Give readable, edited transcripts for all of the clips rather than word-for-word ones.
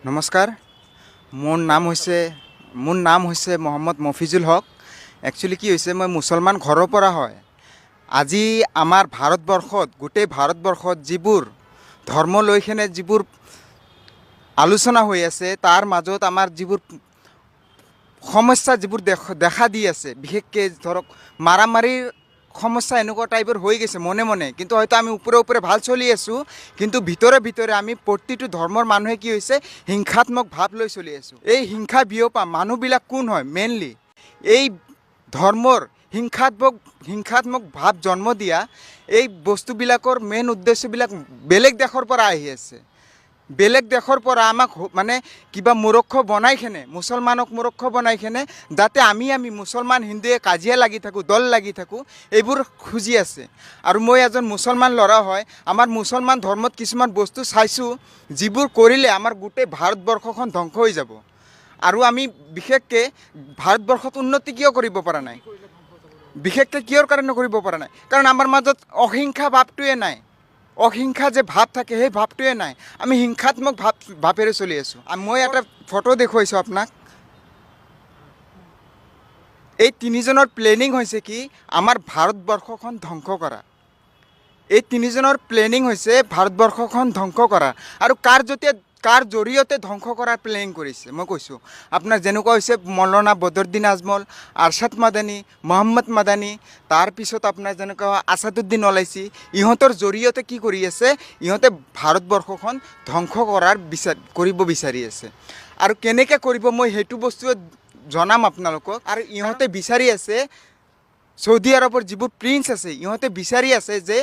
নমস্কাৰ, মোৰ নাম হৈছে মহম্মদ মফিজুল হক। একচুৱেলি কি হৈছে, মই মুছলমান ঘৰৰ পৰা হয়। আজি আমাৰ ভাৰতবৰ্ষত, গোটেই ভাৰতবৰ্ষত যিবোৰ ধৰ্ম লৈ কিনে যিবোৰ আলোচনা হৈ আছে, তাৰ মাজত আমাৰ যিবোৰ সমস্যা যিবোৰ দেখা দি আছে, বিশেষকৈ ধৰক মাৰামাৰীৰ সমস্যা এনেকুৱা টাইপৰ হৈ গৈছে মনে মনে। কিন্তু হয়তো আমি ওপৰে ভাল চলি আছোঁ, কিন্তু ভিতৰে আমি প্ৰতিটো ধৰ্মৰ মানুহে কি হৈছে, হিংসাত্মক ভাৱ লৈ চলি আছোঁ। এই হিংসা বিয়পা মানুহবিলাক কোন হয়? মেইনলি এই ধৰ্মৰ হিংসাত্মক ভাৱ জন্ম দিয়া এই বস্তুবিলাকৰ মেইন উদ্দেশ্যবিলাক বেলেগ দেশৰ পৰা আহি আছে। বেলেগ দেশৰ পৰা আমাক মানে কিবা মূৰ্খ বনাই কেনে, মুছলমানক মূৰ্খ বনাই কেনে, যাতে আমি মুছলমান হিন্দুৱে কাজিয়া লাগি থাকোঁ, দল লাগি থাকোঁ, এইবোৰ খুজি আছে। আৰু মই এজন মুছলমান ল'ৰা হয়, আমাৰ মুছলমান ধৰ্মত কিছুমান বস্তু চাইছোঁ যিবোৰ কৰিলে আমাৰ গোটেই ভাৰতবৰ্ষখন ধ্বংস হৈ যাব। আৰু আমি বিশেষকৈ ভাৰতবৰ্ষত উন্নতি কিয় কৰিব পৰা নাই? বিশেষকৈ কিয়ৰ কাৰণে কৰিব পৰা নাই? কাৰণ আমাৰ মাজত অহিংসা ভাৱটোৱে নাই। অহিংসা যে ভাৱ থাকে, সেই ভাৱটোৱে নাই। আমি হিংসাত্মক ভাৱেৰে চলি আছোঁ। মই এটা ফটো দেখুৱাইছোঁ আপোনাক। এই তিনিজনৰ প্লেনিং হৈছে কি, আমাৰ ভাৰতবৰ্ষখন ধ্বংস কৰা। এই তিনিজনৰ প্লেনিং হৈছে ভাৰতবৰ্ষখন ধ্বংস কৰা। আৰু কাৰ জৰিয়তে ধ্বংস কৰাৰ প্লেনিং কৰিছে মই কৈছোঁ আপোনাৰ। যেনেকুৱা হৈছে মৌলানা বদৰুদ্দিন আজমল, আৰশ্বাদ মাদানী, মহম্মদ মাদানী, তাৰপিছত আপোনাৰ যেনেকুৱা আছাদুদ্দিন ওলাইছি, ইহঁতৰ জৰিয়তে কি কৰি আছে, ইহঁতে ভাৰতবৰ্ষখন ধ্বংস কৰিব বিচাৰি আছে। আৰু কেনেকৈ কৰিব মই সেইটো বস্তুৱে জনাম আপোনালোকক। আৰু ইহঁতে বিচাৰি আছে, চৌদি আৰবৰ যিবোৰ প্ৰিন্স আছে, ইহঁতে বিচাৰি আছে যে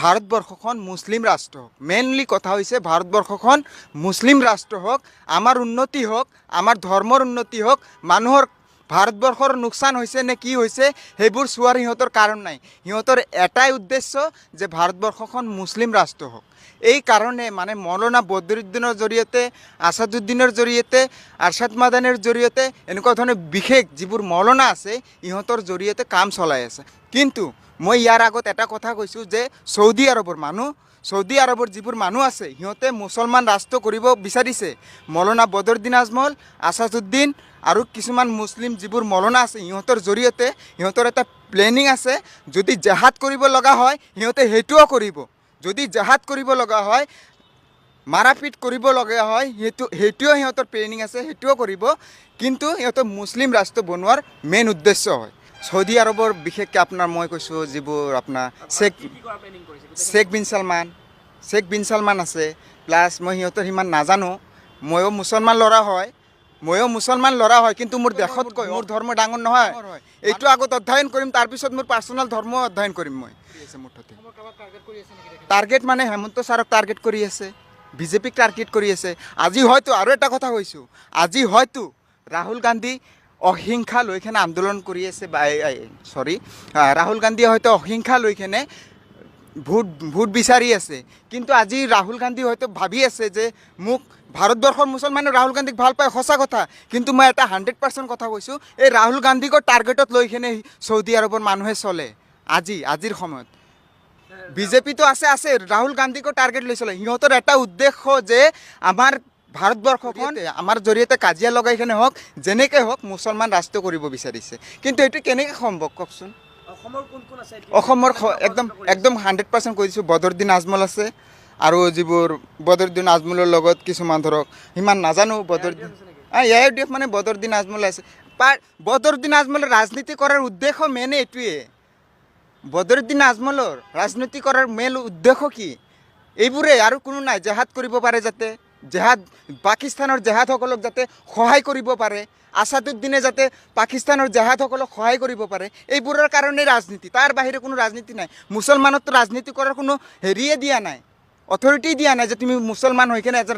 ভাৰতবৰ্ষখন মুছলিম ৰাষ্ট্ৰ হওক। মেইনলি কথা হৈছে ভাৰতবৰ্ষখন মুছলিম ৰাষ্ট্ৰ হওক, আমাৰ উন্নতি হওক, আমাৰ ধৰ্মৰ উন্নতি হওক। মানুহৰ ভাৰতবৰ্ষৰ লোকচান হৈছে নে কি হৈছে সেইবোৰ চোৱাৰ সিহঁতৰ কাৰণ নাই। সিহঁতৰ এটাই উদ্দেশ্য যে ভাৰতবৰ্ষখন মুছলিম ৰাষ্ট্ৰ হওক। এই কাৰণে মানে মৌলানা বদৰুদ্দিনৰ জৰিয়তে, আছাদুদ্দিনৰ জৰিয়তে, আৰশ্বাদ মাদানীৰ জৰিয়তে, এনেকুৱা ধৰণৰ বিশেষ যিবোৰ মৌলানা আছে, ইহঁতৰ জৰিয়তে কাম চলাই আছে। কিন্তু মই ইয়াৰ আগত এটা কথা কৈছোঁ যে চৌদি আৰবৰ যিবোৰ মানুহ আছে, সিহঁতে মুছলমান ৰাষ্ট্ৰ কৰিব বিচাৰিছে। মৌলানা বদৰুদ্দিন আজমল, আছাদুদ্দিন আৰু কিছুমান মুছলিম যিবোৰ মৌলানা আছে, ইহঁতৰ জৰিয়তে ইহঁতৰ এটা প্লেনিং আছে। যদি জেহাদ কৰিব লগা হয়, সিহঁতে সেইটোও কৰিব। যদি জেহাদ কৰিব লগা হয়, মাৰাপিট কৰিব লগা হয়, সেইটোও সিহঁতৰ প্লেনিং আছে, সেইটোও কৰিব। কিন্তু সিহঁতৰ মুছলিম ৰাষ্ট্ৰ বনোৱাৰ মেইন উদ্দেশ্য হয়। চৌদি আৰবৰ বিশেষকৈ আপোনাৰ মই কৈছোঁ যিবোৰ আপোনাৰ শ্বেখ বিন ছালমান আছে, প্লাছ মই সিহঁতৰ সিমান নাজানো। ময়ো মুছলমান ল'ৰা হয়, কিন্তু মোৰ দেশতকৈ মোৰ ধৰ্ম ডাঙৰ নহয়। এইটো আগত অধ্যয়ন কৰিম, তাৰপিছত মোৰ পাৰ্চনেল ধৰ্ম অধ্যয়ন কৰিম। মই মুঠতে টাৰ্গেট মানে হেমন্ত ছাৰক টাৰ্গেট কৰি আছে, বিজেপিক টাৰ্গেট কৰি আছে। আজি হয়তো আৰু এটা কথা কৈছোঁ, আজি হয়তো ৰাহুল গান্ধী অহিংসা লৈ কেনে আন্দোলন কৰি আছে, ৰাহুল গান্ধীয়ে হয়তো অহিংসা লৈ কেনে ভোট বিচাৰি আছে। কিন্তু আজি ৰাহুল গান্ধী হয়তো ভাবি আছে যে মোক ভাৰতবৰ্ষৰ মুছলমানে ৰাহুল গান্ধীক ভাল পায়, সঁচা কথা। কিন্তু মই এটা 100% কথা কৈছোঁ, এই ৰাহুল গান্ধীকো টাৰ্গেটত লৈ কেনে চৌদি আৰবৰ মানুহে চলে। আজিৰ সময়ত বিজেপিটো আছে, ৰাহুল গান্ধীকো টাৰ্গেট লৈ চলে। সিহঁতৰ এটা উদ্দেশ্য যে আমাৰ ভাৰতবৰ্ষখন আমাৰ জৰিয়তে কাজিয়া লগাই কেনে হওক, যেনেকৈ হওক মুছলমান ৰাষ্ট্ৰ কৰিব বিচাৰিছে। কিন্তু এইটো কেনেকৈ সম্ভৱ কওকচোন? অসমৰ একদম 100% কৈ দিছোঁ, বদৰুদ্দিন আজমল আছে। আৰু যিবোৰ বদৰুদ্দিন আজমলৰ লগত কিছুমান ধৰক সিমান নাজানো, AIUDF মানে বদৰুদ্দিন আজমল আছে। বদৰুদ্দিন আজমলৰ ৰাজনীতি কৰাৰ উদ্দেশ্য মেইন এইটোৱে। বদৰুদ্দিন আজমলৰ ৰাজনীতি কৰাৰ মেইন উদ্দেশ্য কি? এইবোৰে, আৰু কোনো নাই। জেহাদ কৰিব পাৰে, যাতে পাকিস্তানৰ জেহাদসকলক যাতে সহায় কৰিব পাৰে, আছাদুদ্দিনে যাতে পাকিস্তানৰ জেহাদসকলক সহায় কৰিব পাৰে, এইবোৰৰ কাৰণেই ৰাজনীতি। তাৰ বাহিৰে কোনো ৰাজনীতি নাই। মুছলমানতো ৰাজনীতি কৰাৰ কোনো হেৰিয়ে দিয়া নাই, অথৰিটি দিয়া নাই যে তুমি মুছলমান হৈ কেনে এজন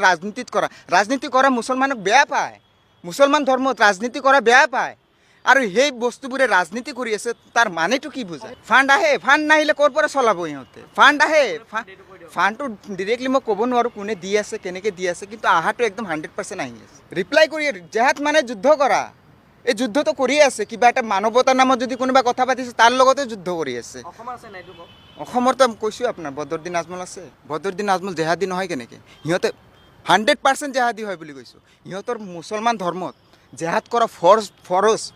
ৰাজনীতি কৰা মুছলমানক বেয়া পায়, মুছলমান ধৰ্মত ৰাজনীতি কৰা বেয়া পায়। আৰু সেই বস্তুবোৰে ৰাজনীতি কৰি আছে, তাৰ মানেটো কি বুজায়? ফাণ্ড নাহিলে ক'ৰ পৰা চলাব সিহঁতে? ফাণ্ডটো ডিৰেক্টলি মই ক'ব নোৱাৰোঁ কোনে দি আছে, কেনেকৈ দি আছে, কিন্তু আহাটো একদম 100% আহি আছে। ৰিপ্লাই কৰি জেহাদ মানে যুদ্ধ কৰা। এই যুদ্ধটো কৰিয়ে আছে। কিবা এটা মানৱতাৰ নামত যদি কোনোবা কথা পাতিছে, তাৰ লগতে যুদ্ধ কৰি আছে। অসমৰতো কৈছোঁ আপোনাৰ বদৰুদ্দিন আজমল আছে। বদৰুদ্দিন আজমল জেহাদী নহয় কেনেকৈ? সিহঁতে 100% জেহাদী হয় বুলি কৈছোঁ। সিহঁতৰ মুছলমান ধৰ্মত জেহাদ কৰা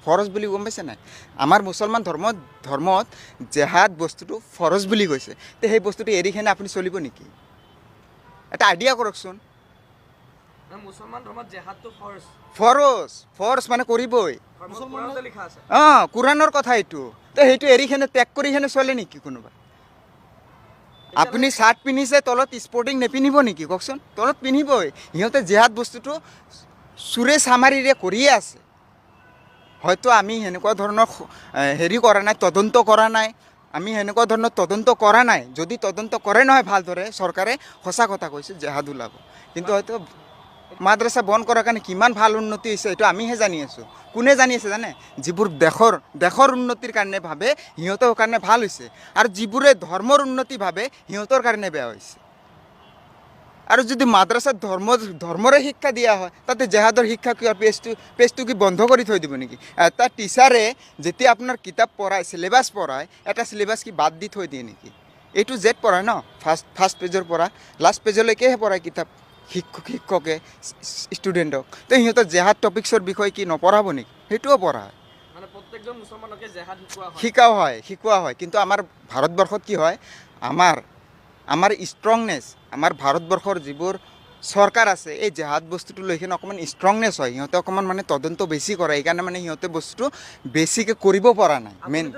ফৰজ বুলি গম পাইছে নাই? আমাৰ মুছলমান ধৰ্মত জেহাদ বস্তুটো ফৰজ বুলি কৈছে। তে সেই বস্তুটো এৰি কিনে আপুনি চলিব নেকি? এটা আইডিয়া কৰকচোন। মুছলমান ধৰ্মত জেহাদটো ফৰজ মানে কৰিবই। কোৰাণৰ কথা এইটো। তো সেইটো এৰি কিনে ত্যাগ কৰি কিনে চলে নেকি কোনোবা? আপুনি চাৰ্ট পিন্ধিছে, তলত স্পৰ্টিং নিপিন্ধিব নেকি কওকচোন? তলত পিন্ধিবই। সিহঁতে জেহাদ বস্তুটো চোৰে চামাৰিৰে কৰিয়ে আছে। হয়তো আমি সেনেকুৱা ধৰণৰ হেৰি কৰা নাই, তদন্ত কৰা নাই। আমি সেনেকুৱা ধৰণৰ তদন্ত কৰা নাই। যদি তদন্ত কৰে নহয় ভালদৰে চৰকাৰে, সঁচা কথা কৈছোঁ, জেহাদ ওলাব। কিন্তু হয়তো মাদ্ৰাছা বন্ধ কৰাৰ কাৰণে কিমান ভাল উন্নতি হৈছে এইটো আমিহে জানি আছোঁ। কোনে জানি আছে জানে? যিবোৰ দেশৰ উন্নতিৰ কাৰণে ভাবে সিহঁতৰ কাৰণে ভাল হৈছে, আৰু যিবোৰে ধৰ্মৰ উন্নতি ভাবে সিহঁতৰ কাৰণে বেয়া হৈছে। আৰু যদি মাদ্ৰাছাত ধৰ্মৰে শিক্ষা দিয়া হয়, তাতে জেহাদৰ শিক্ষা কি পেজটো কি বন্ধ কৰি থৈ দিব নেকি? এটা টিচাৰে যেতিয়া আপোনাৰ কিতাপ পঢ়ায়, চিলেবাছ পঢ়ায়, এটা চিলেবাছ কি বাদ দি থৈ দিয়ে নেকি? এইটো জেড পঢ়ায় ন, ফাৰ্ষ্ট পেজৰ পৰা লাষ্ট পেজলৈকেহে পঢ়ায় কিতাপ শিক্ষকে ষ্টুডেণ্টক। তো সিহঁতৰ জেহাদ টপিক্সৰ বিষয়ে কি নপঢ়াব নেকি? সেইটোও পঢ়ায়। মানে প্ৰত্যেকজন মুছলমানকে জেহাদ শিকোৱা হয়। কিন্তু আমাৰ ভাৰতবৰ্ষত কি হয়, আমাৰ ষ্ট্ৰংনেছ, আমাৰ ভাৰতবৰ্ষৰ যিবোৰ চৰকাৰ আছে, এই জেহাদ বস্তুটো লৈ কিনে অকণমান ষ্ট্ৰংনেছ হয়। সিহঁতে অকণমান মানে তদন্ত বেছি কৰে। সেইকাৰণে মানে সিহঁতে বস্তুটো বেছিকৈ কৰিব পৰা নাই।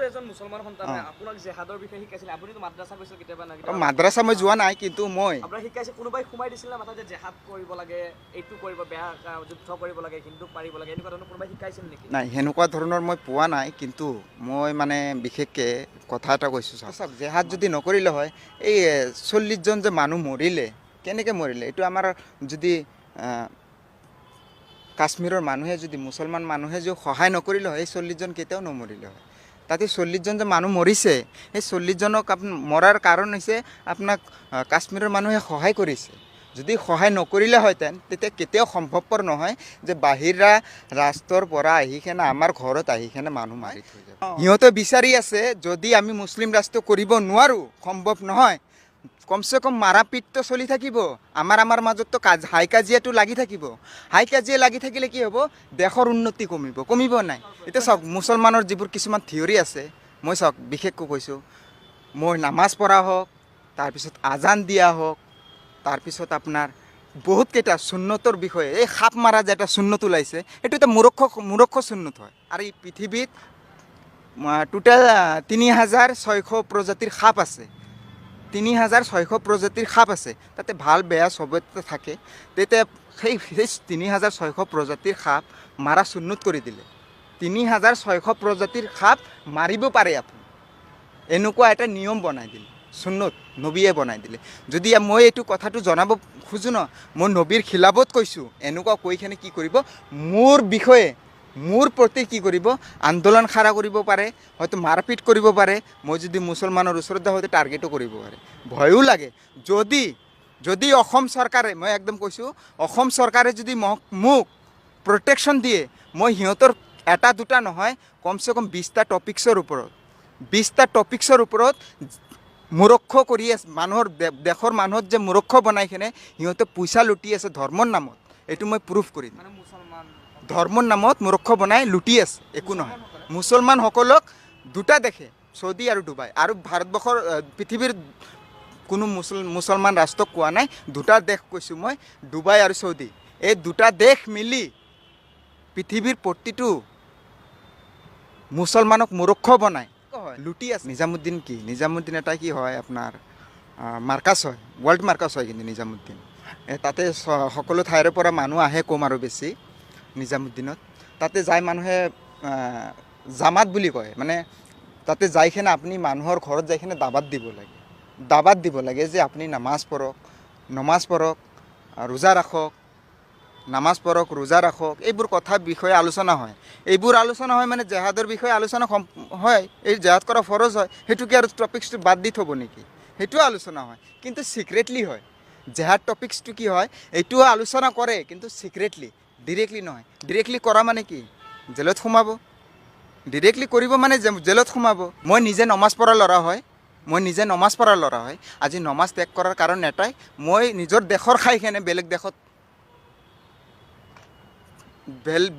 এজন মুছলমান সন্তান, আপোনাক জেহাদৰ বিষয়ে শিকাইছিল? আপুনিতো মাদ্ৰাছা গৈছিল কেতিয়াবা না? মাদ্ৰাছা মই যোৱা নাই, কিন্তু মই আপোনাক শিকাইছে, কোনোবাই সোমাই দিছিল না মাথাত যে জেহাদ কৰিব লাগে, এইটো কৰিব, বেয়া যুদ্ধ কৰিব লাগে, হিন্দুক মাৰিব লাগে, এনেকুৱা ধৰণৰ কোনোবাই শিকাইছিল নেকি? নাই, সেনেকুৱা ধৰণৰ মই পোৱা নাই। কিন্তু মই মানে বিশেষকৈ কথা এটা কৈছোঁ, চাওক, জেহাদ যদি নকৰিলে হয়, এই 40জন যে মানুহ মৰিলে, কেনেকৈ মৰিলে? এইটো আমাৰ যদি কাশ্মীৰৰ মানুহে, যদি মুছলমান মানুহে যদি সহায় নকৰিলে হয়, এই 40জন কেতিয়াও নমৰিলে হয়। তাতে 40জন যে মানুহ মৰিছে, সেই 40জনক মৰাৰ কাৰণ হৈছে আপোনাক কাশ্মীৰৰ মানুহে সহায় কৰিছে। যদি সহায় নকৰিলে হয় তেতিয়া কেতিয়াও সম্ভৱপৰ নহয় যে বাহিৰা ৰাষ্ট্ৰৰ পৰা আহি কিনে আমাৰ ঘৰত আহি কিনে মানুহ মাৰি থৈ যাব। সিহঁতে বিচাৰি আছে, যদি আমি মুছলিম ৰাষ্ট্ৰ কৰিব নোৱাৰোঁ, সম্ভৱ নহয়, কমচে কম মাৰাপিটটো চলি থাকিব, আমাৰ মাজততো হাই কাজিয়াটো লাগি থাকিব। হাই কাজিয়া লাগি থাকিলে কি হ'ব? দেশৰ উন্নতি কমিব নাই? এতিয়া চাওক, মুছলমানৰ যিবোৰ কিছুমান থিয়ৰী আছে, মই চাওক বিশেষকৈ কৈছোঁ, মই নামাজ পঢ়া হওক, তাৰপিছত আজান দিয়া হওক, তাৰপিছত আপোনাৰ বহুতকেইটা সুন্নতৰ বিষয়ে, এই সাপ মাৰা যে এটা সুন্নত ওলাইছে, এইটো এটা মূৰ্খ সুন্নত হয়। আৰু এই পৃথিৱীত টোটেল 3600 প্ৰজাতিৰ সাপ আছে। 3600 প্ৰজাতিৰ সাপ আছে। তাতে ভাল বেয়া চবতে থাকে। তেতিয়া সেই 3600 প্ৰজাতিৰ সাপ মাৰা সুন্নত কৰি দিলে। 3600 প্ৰজাতিৰ সাপ মাৰিব পাৰে আপুনি, এনেকুৱা এটা নিয়ম বনাই দিলে, সুন্নত নবীয়ে বনাই দিলে। যদি মই এইটো কথাটো জনাব খোজোঁ ন, মই নবীৰ খিলাফত কৈছোঁ, এনেকুৱা কৈ কিনে কি কৰিব, মোৰ বিষয়ে, মোৰ প্ৰতি কি কৰিব, আন্দোলন খাৰা কৰিব পাৰে, হয়তো মাৰপিট কৰিব পাৰে। মই যদি মুছলমানৰ ওচৰত যাওঁ, হয়তো টাৰ্গেটো কৰিব পাৰে। ভয়ো লাগে। যদি অসম চৰকাৰে, মই একদম কৈছোঁ, অসম চৰকাৰে যদি মোক প্ৰটেকশ্যন দিয়ে, মই সিহঁতৰ এটা দুটা নহয়, কমচে কম 20টা টপিক্সৰ ওপৰত মূৰ্খ কৰি আছে দেশৰ মানুহত যে মূৰ্খ বনাই কিনে সিহঁতে পইচা লুটি আছে ধৰ্মৰ নামত, এইটো মই প্ৰুফ কৰি দিম। ধৰ্মৰ নামত মূৰ্খ বনাই লুটি আছে, একো নহয়। মুছলমানসকলক দুটা দেশে, চৌদি আৰু ডুবাই, আৰু ভাৰতবৰ্ষৰ পৃথিৱীৰ কোনো মুছলমান ৰাষ্ট্ৰক কোৱা নাই, দুটা দেশ কৈছোঁ মই, ডুবাই আৰু চৌদি। এই দুটা দেশ মিলি পৃথিৱীৰ প্ৰতিটো মুছলমানক মূৰ্খ বনাই লুটি আছে। নিজামুদ্দিন এটা কি হয়, আপোনাৰ মাৰ্কাছ হয়, ৱৰ্ল্ড মাৰ্কাছ হয়। কিন্তু নিজামুদ্দিন তাতে সকলো ঠাইৰ পৰা মানুহ আহে, কম আৰু বেছি নিজামুদ্দিনত। তাতে যাই মানুহে জামাত বুলি কয়, মানে তাতে যাই কিনে আপুনি মানুহৰ ঘৰত যাই কিনে দাবাত দিব লাগে যে আপুনি নমাজ পঢ়ক, ৰোজা ৰাখক, এইবোৰ কথাৰ বিষয়ে আলোচনা হয়। এইবোৰ আলোচনা হয় মানে জেহাদৰ বিষয়ে আলোচনা হয়। এই জেহাদ কৰা ফৰজ হয়, সেইটো কি আৰু টপিক্সটো বাদ দি থ'ব নেকি? সেইটোও আলোচনা হয়, কিন্তু ছিক্ৰেটলি হয়। জেহাদ টপিক্সটো কি হয়, এইটোও আলোচনা কৰে, কিন্তু ছিক্ৰেটলি, ডিৰেক্টলি নহয়। ডিৰেক্টলি কৰা মানে কি? জেলত সোমাব। ডিৰেক্টলি কৰিব মানে জেলত সোমাব। মই নিজে নমাজ পঢ়া ল'ৰা হয়, আজি নমাজ ত্যাগ কৰাৰ কাৰণ এটাই, মই নিজৰ দেশৰ খাই কেনে বেলেগ দেশত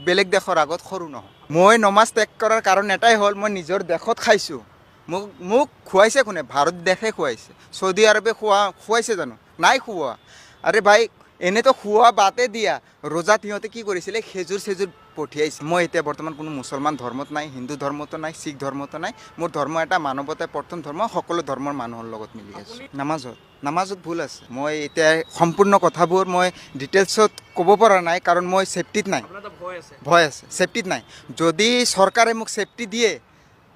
বেলেগ দেশৰ আগত সৰু নহয়। মই নমাজ ত্যাগ কৰাৰ কাৰণ এটাই হ'ল মই নিজৰ দেশত খাইছোঁ। মোক খুৱাইছে কোনে? ভাৰত দেশে খুৱাইছে। চৌদি আৰবে খুৱাইছে জানো? নাই খুওৱা। আৰে ভাই এনেতো খোৱা বাদে দিয়া, ৰোজাত সিহঁতে কি কৰিছিলে? খেজুৰ পঠিয়াইছে। মই এতিয়া বৰ্তমান কোনো মুছলমান ধৰ্মত নাই, হিন্দু ধৰ্মতো নাই, শিখ ধৰ্মতো নাই। মোৰ ধৰ্ম এটা মানৱতাই প্ৰথম ধৰ্ম, সকলো ধৰ্মৰ মানুহৰ লগত মিলি আছোঁ। নামাজত ভুল আছে। মই এতিয়া সম্পূৰ্ণ কথাবোৰ মই ডিটেইলছত ক'ব পৰা নাই, কাৰণ মই ছেফটিত নাই। ভয় আছে, ছেফটিত নাই। যদি চৰকাৰে মোক ছেফটি দিয়ে,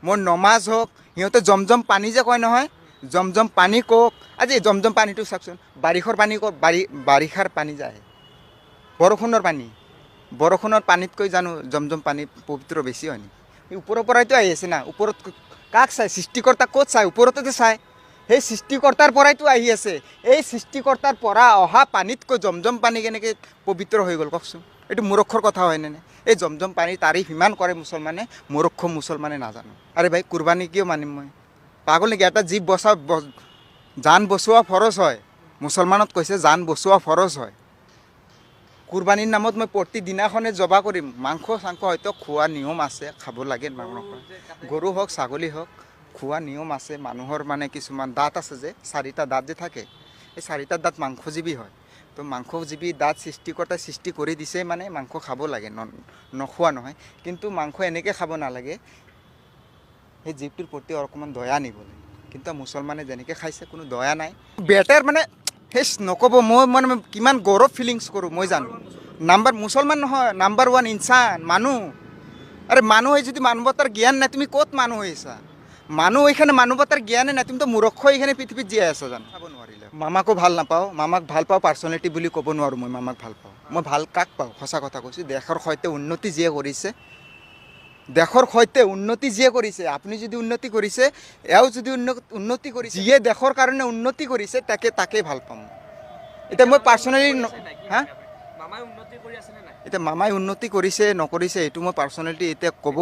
মোৰ নমাজ হওক, সিহঁতে জমজম পানী যে কয় নহয়, জমজম পানী কওক। আজি জমজম পানীটো চাওকচোন, বাৰিষাৰ পানী কওক, বাৰিষাৰ পানী যায়, বৰষুণৰ পানীতকৈ জানো জমজম পানী পবিত্ৰ বেছি হয় নেকি? ওপৰৰ পৰাইতো আহি আছে না। ওপৰত কাক চাই? সৃষ্টিকৰ্তা ক'ত চাই? ওপৰতে চাই। সেই সৃষ্টিকৰ্তাৰ পৰাইতো আহি আছে। এই সৃষ্টিকৰ্তাৰ পৰা অহা পানীতকৈ জমজম পানী কেনেকৈ পবিত্ৰ হৈ গ'ল কওকচোন? এইটো মূৰ্খৰ কথা হয়নে? এই জমজম পানীৰ তাৰিফ ইমান কৰে মুছলমানে, মূৰ্খ মুছলমানে নাজানো। আৰে ভাই কুৰবানী কিয় মানিম মই? পাগল নেকি? এটা জীৱ জান বচোৱা ফৰজ হয়। মুছলমানত কৈছে জান বচোৱা ফৰজ হয়। কুৰবানীৰ নামত মই প্ৰতিদিনাখনে জবা কৰিম। মাংস চাংস হয়তো খোৱা নিয়ম আছে, খাব লাগে। গৰু হওক ছাগলী হওক খোৱা নিয়ম আছে। মানুহৰ মানে কিছুমান দাঁত আছে যে, 4টা দাঁত যে থাকে, এই 4টা দাঁত মাংসজীৱী হয়। তো মাংসজীৱী দাঁত সৃষ্টিকৰ্তাই সৃষ্টি কৰি দিছে মানে মাংস খাব লাগে, নোখোৱা নহয়। কিন্তু মাংস এনেকৈ খাব নালাগে, সেই জীৱটোৰ প্ৰতি অকণমান দয়া নিব লাগে। কিন্তু মুছলমানে যেনেকৈ খাইছে কোনো দয়া নাই। বেটাৰ মানে নক'ব। মই মানে কিমান গৌৰৱ ফিলিংছ কৰোঁ মই জানো। মুছলমান নহয়, নাম্বাৰ 1 ইনচান, মানুহ। আৰে মানুহ হৈ যদি মানৱতাৰ জ্ঞান নাই, তুমি ক'ত মানুহ হৈছা? মানুহ এইখানে মানৱতাৰ জ্ঞানে নাই, তুমিতো মূৰ্খ এইখানে পৃথিৱীত জীয়াই আছা জানো? খাব নোৱাৰিলে। মামাকো ভাল নাপাওঁ, মামাক ভাল পাওঁ পাৰ্চনেলিটি বুলি ক'ব নোৱাৰোঁ। মই মামাক ভাল পাওঁ। মই ভাল কাক পাওঁ? সঁচা কথা কৈছোঁ। দেশৰ সৈতে উন্নতি যিয়ে কৰিছে, আপুনি যদি উন্নতি কৰিছে, এওঁ যদি উন্নতি কৰিছে, যিয়ে দেশৰ কাৰণে উন্নতি কৰিছে তাকেই ভাল পাম। এতিয়া মই পাৰ্চনেলি এতিয়া মামাই উন্নতি কৰিছে নকৰিছে এইটো মই পাৰ্চনেলিটি এতিয়া ক'ব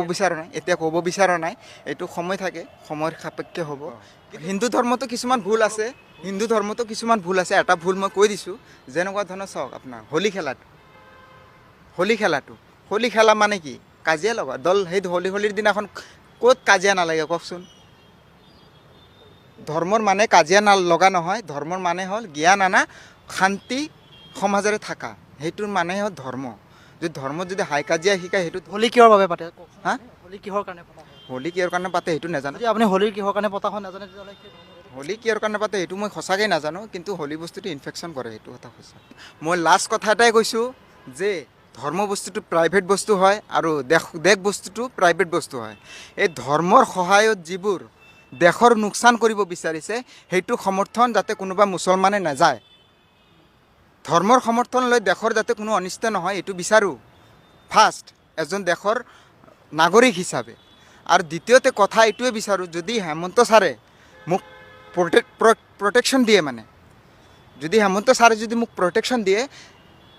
বিচৰা নাই। এইটো সময় থাকে, সময়ৰ সাপেক্ষে হ'ব। হিন্দু ধৰ্মতো কিছুমান ভুল আছে। এটা ভুল মই কৈ দিছোঁ। যেনেকুৱা ধৰণৰ চাওক, আপোনাৰ হোলী খেলা মানে কি? কাজিয়া লগা সেই হোলীৰ দিনাখন ক'ত কাজিয়া নালাগে কওকচোন? ধৰ্মৰ মানে কাজিয়া লগা নহয়। ধৰ্মৰ মানে হ'ল জ্ঞান আনা, শান্তি সমাজেৰে থাকা। সেইটোৰ মানে হ'ল ধৰ্ম। যদি ধৰ্মত যদি হাই কাজিয়া শিকায়, সেইটো হোলী কিহৰ বাবে পাতে? হা? হোলী কিহৰ কাৰণে পতা হয়? হোলী কিহৰ কাৰণে পাতে সেইটো নাজানো। যদি আপুনি হোলীৰ কিহৰ কাৰণে পতা হয় নাজানে, তেতিয়াহ'লে হোলী কিহৰ কাৰণে পাতে সেইটো মই সঁচাকৈ নাজানো। কিন্তু হোলী বস্তুটো ইনফেকশ্যন কৰে, সেইটো কথা সঁচা। মই লাষ্ট কথা এটাই কৈছোঁ যে ধৰ্ম বস্তুটো প্ৰাইভেট বস্তু হয় আৰু দেশ বস্তুটো প্ৰাইভেট বস্তু হয়। এই ধৰ্মৰ সহায়ত যিবোৰ দেশৰ লোকচান কৰিব বিচাৰিছে, সেইটো সমৰ্থন যাতে কোনোবা মুছলমানে নাযায়। ধৰ্মৰ সমৰ্থন লৈ দেশৰ যাতে কোনো অনিষ্ট নহয়, এইটো বিচাৰোঁ ফাৰ্ষ্ট এজন দেশৰ নাগৰিক হিচাপে। আৰু দ্বিতীয়তে কথা এইটোৱে বিচাৰোঁ, যদি হেমন্ত ছাৰে মোক প্ৰটেকশ্যন দিয়ে, মানে যদি হেমন্ত ছাৰে যদি মোক প্ৰটেকশ্যন দিয়ে,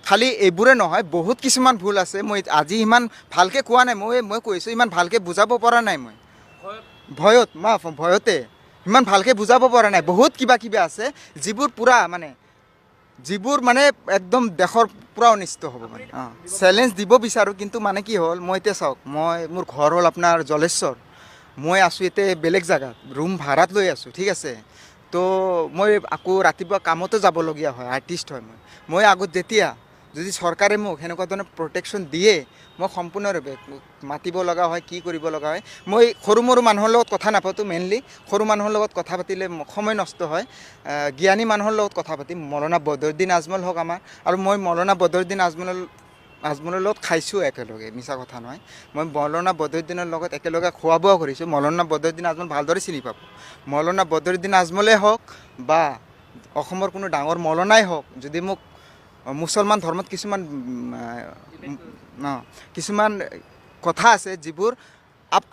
খালি এইবোৰে নহয়, বহুত কিছুমান ভুল আছে। মই আজি ইমান ভালকৈ কোৱা নাই, মই কৈছোঁ ইমান ভালকৈ বুজাব পৰা নাই। মই ভয়তে ইমান ভালকৈ বুজাব পৰা নাই। বহুত কিবা আছে যিবোৰ মানে একদম দেশৰ পূৰা অনিষ্ট হ'ব। মানে চেলেঞ্জ দিব বিচাৰোঁ। কিন্তু মানে কি হ'ল, মই এতিয়া চাওক, মোৰ ঘৰ হ'ল আপোনাৰ জলেশ্বৰ। মই আছোঁ এতিয়া বেলেগ জেগাত, ৰুম ভাড়াত লৈ আছোঁ, ঠিক আছে। তো মই আকৌ ৰাতিপুৱা কামতো যাবলগীয়া হয়, আৰ্টিষ্ট হয় মই আগত যেতিয়া যদি চৰকাৰে মোক সেনেকুৱা ধৰণৰ প্ৰটেকশ্যন দিয়ে, মই সম্পূৰ্ণৰূপে মাতিব লগা হয়, কি কৰিব লগা হয়। মই সৰু মানুহৰ লগত কথা নাপাতোঁ। মেইনলি সৰু মানুহৰ লগত কথা পাতিলে সময় নষ্ট হয়। জ্ঞানী মানুহৰ লগত কথা পাতিম। মৌলানা বদৰুদ্দিন আজমল হওক আমাৰ, আৰু মই মৌলানা বদৰুদ্দিন আজমলৰ লগত খাইছোঁ একেলগে, মিছা কথা নহয়। মই মৌলানা বদৰুদ্দিনৰ লগত একেলগে খোৱা বোৱা কৰিছোঁ। মৌলানা বদৰুদ্দিন আজমল ভালদৰে চিনি পাব। মৌলানা বদৰুদ্দিন আজমলেই হওক বা অসমৰ কোনো ডাঙৰ মৌলানাই হওক, যদি মোক মুছলমান ধৰ্মত কিছুমান কথা আছে যিবোৰ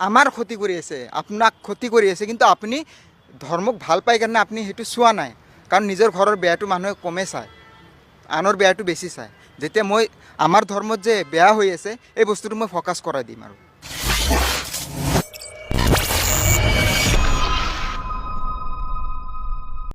আমাৰ ক্ষতি কৰি আছে, আপোনাক ক্ষতি কৰি আছে, কিন্তু আপুনি ধৰ্মক ভাল পাই কাৰণে আপুনি সেইটো চোৱা নাই। কাৰণ নিজৰ ঘৰৰ বেয়াটো মানুহে কমে চায়, আনৰ বেয়াটো বেছি চায়। যেতিয়া মই আমাৰ ধৰ্মত যে বেয়া হৈ আছে, এই বস্তুটো মই ফ'কাছ কৰাই দিম আৰু